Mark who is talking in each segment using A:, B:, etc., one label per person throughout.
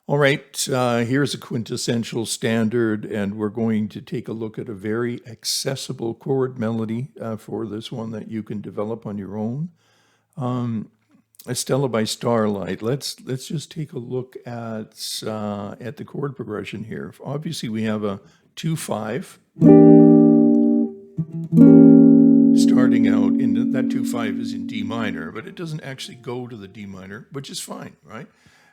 A: All right, here's a quintessential standard, and we're going to take a look at a very accessible chord melody for this one that you can develop on your own. Stella by Starlight. Let's just take a look at the chord progression here. Obviously, we have a 2-5 starting out in that 2-5 is in D minor, but it doesn't actually go to the D minor, which is fine, right?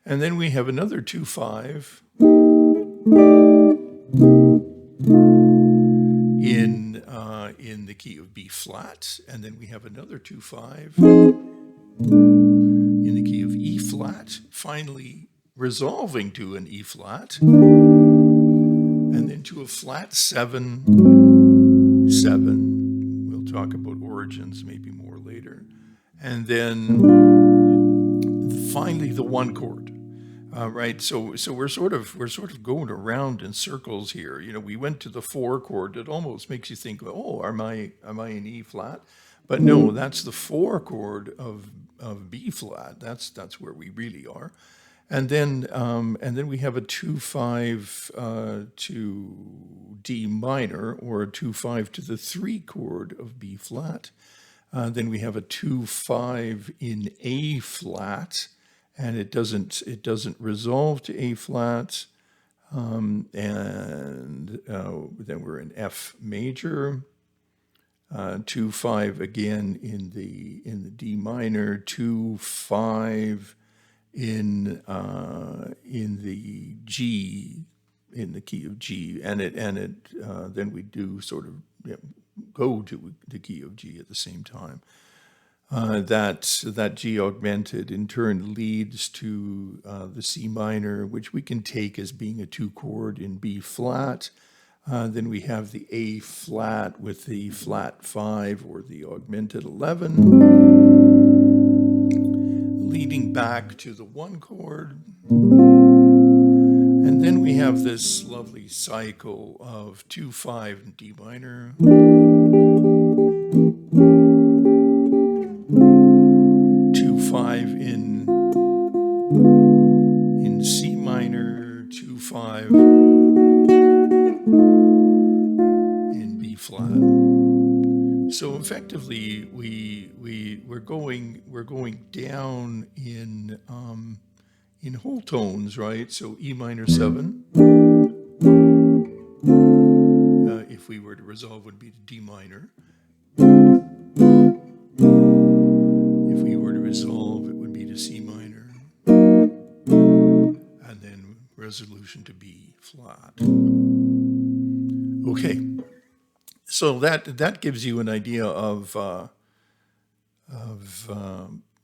A: And then we have another 2-5 in the key of B flat, and then we have another 2-5 in the key of E flat, finally resolving to an E flat, and then to a flat 7. We'll talk about origins maybe more later, and then finally the 1 chord. Right, so we're sort of going around in circles here. You know, we went to the 4 chord. It almost makes you think, oh, am I in E flat? But no, that's the 4 chord of B flat. That's where we really are. And then we have a 2-5 to D minor, or a 2-5 to the 3 chord of B flat. Then we have a 2-5 in A flat, and it doesn't resolve to A flat. And then we're in F major. 2-5 again in the D minor. 2-5 in the G, in the key of G, and then we do sort of go to the key of G at the same time. That G augmented in turn leads to the C minor, which we can take as being a 2 chord in B flat. Then we have the A flat with the flat 5 or the augmented 11, leading back to the 1 chord. And then we have this lovely cycle of 2-5 in D minor, 2-5 in C minor, 2-5 in B flat. So effectively, we're going down in whole tones, right? So E minor 7, if we were to resolve, would be to D minor. If we were to resolve, it would be to C minor, and then resolution to B flat. Okay, so that gives you an idea of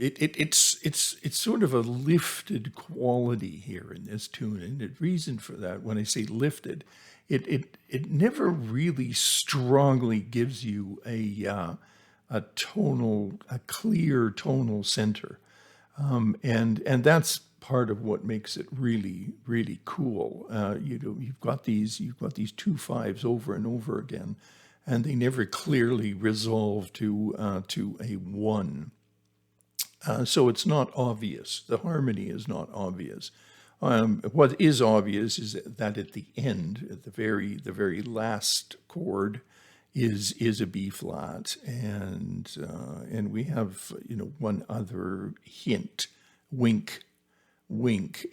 A: it's sort of a lifted quality here in this tune, and the reason for that, when I say lifted, it never really strongly gives you a clear tonal center, and that's part of what makes it really, really cool. You've got these 2-5s over and over again, and they never clearly resolve to a 1. So it's not obvious. The harmony is not obvious. What is obvious is that at the end, at the very last chord, is a B flat, and we have one other hint, wink,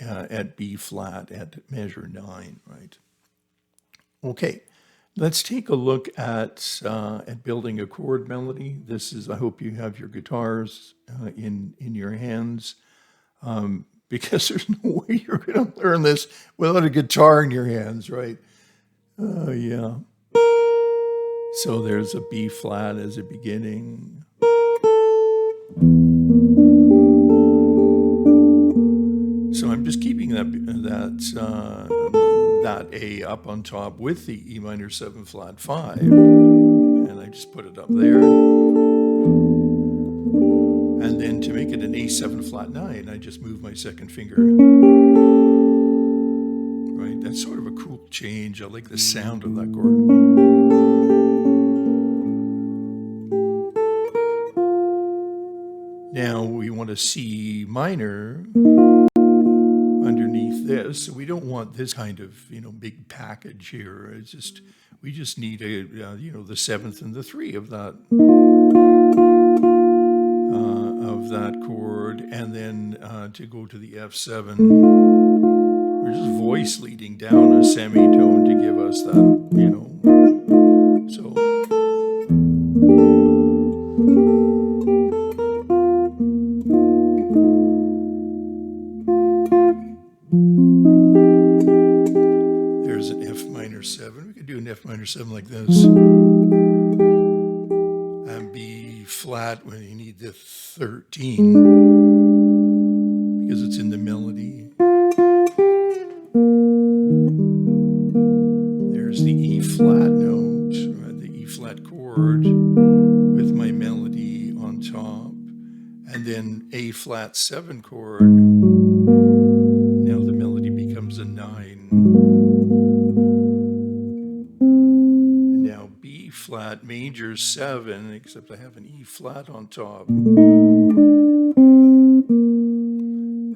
A: at B flat at measure 9, right? Okay. Let's take a look at building a chord melody. This is, I hope you have your guitars in your hands, because there's no way you're going to learn this without a guitar in your hands, right? Yeah. So there's a B flat as a beginning. So I'm just keeping that A up on top with the E minor 7 flat 5, and I just put it up there. And then to make it an A7 flat 9, I just move my second finger. Right, that's sort of a cool change. I like the sound of that chord. Now we want a C minor underneath this. We don't want this kind of, big package here. It's just, we just need the 7th and the 3 of that chord, and then to go to the F7, we're just voice leading down a semitone to give us that, so. There's an F minor 7. We could do an F minor 7 like this. And B flat when you need the 13 because it's in the melody. There's the E flat note, right? The E flat chord with my melody on top. And then A flat 7 chord. Now the melody becomes a 9. And now B flat major 7, except I have an E flat on top.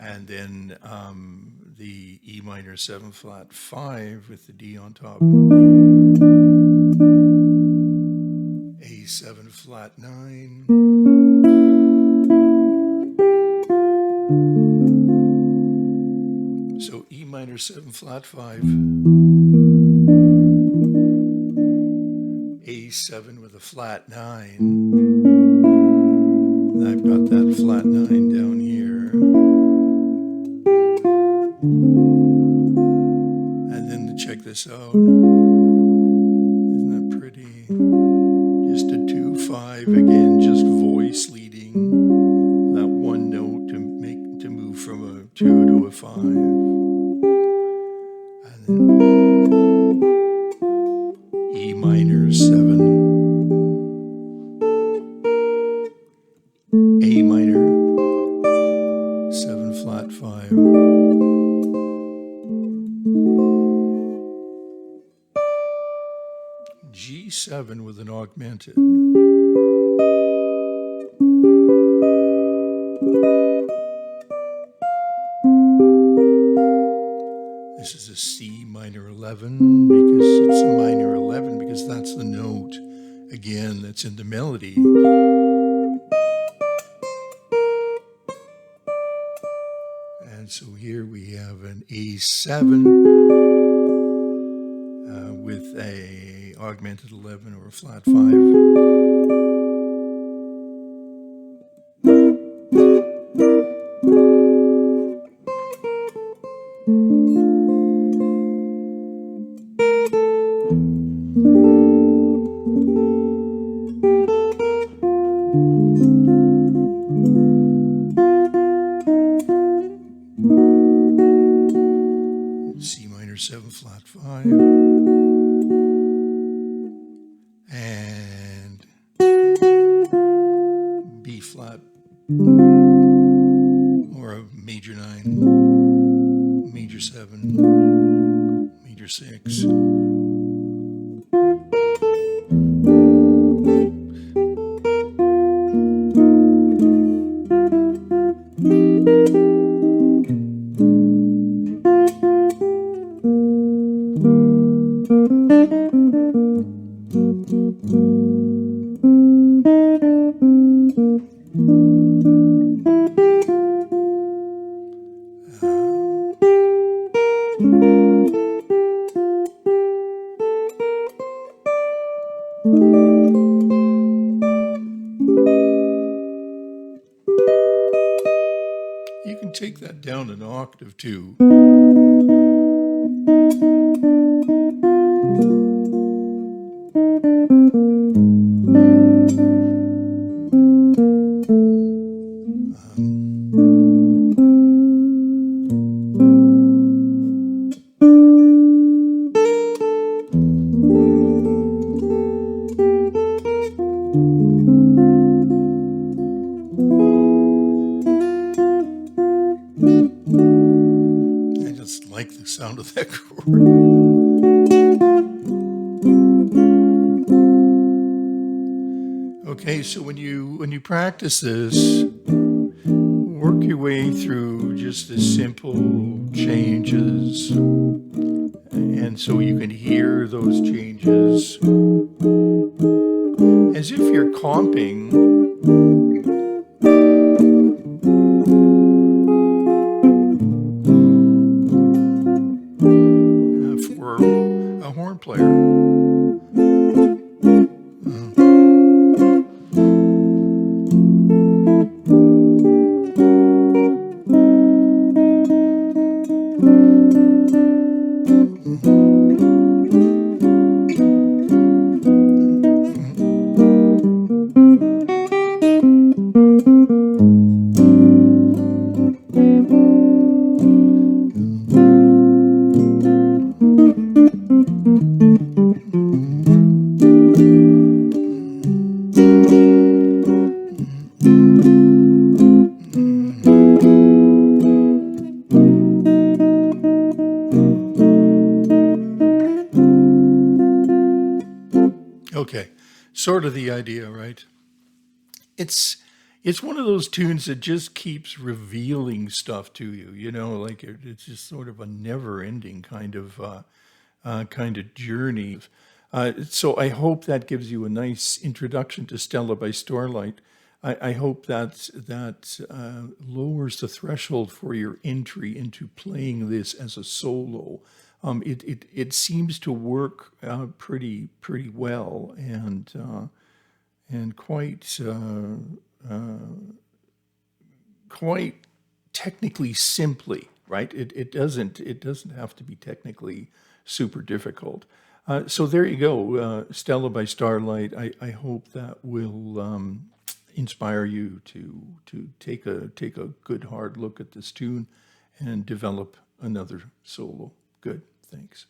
A: And then the E minor 7 flat 5 with the D on top. A7 flat 9. So E minor 7 flat 5. A7 with a flat 9. And I've got that flat 9 down here. And then to check this out, isn't that pretty? Just a 2-5 again, just voice leading that one note to move from a 2 to a 5. And then E minor 7, A minor 7 flat 5. G7 with an augmented. This is a C minor 11 because it's a minor 11 because that's the note, again, that's in the melody. And so here we have an A7 with a augmented 11 or a flat 5. C minor 7 flat 5. And B flat or a major 9, major 7, major 6. You can take that down an octave too. I just like the sound of that chord. Okay, so when you practice this, work your way through just a simple changes. And so you can hear those changes as if you're comping for a horn player. Okay, sort of the idea, right? It's one of those tunes that just keeps revealing stuff to you, you know, like it's just sort of a never-ending kind of journey. So I hope that gives you a nice introduction to Stella by Starlight. I hope that lowers the threshold for your entry into playing this as a solo. It seems to work pretty well and quite technically simply, right? It doesn't have to be technically super difficult. So there you go, Stella by Starlight. I hope that will inspire you to take a good hard look at this tune and develop another solo. Good, thanks.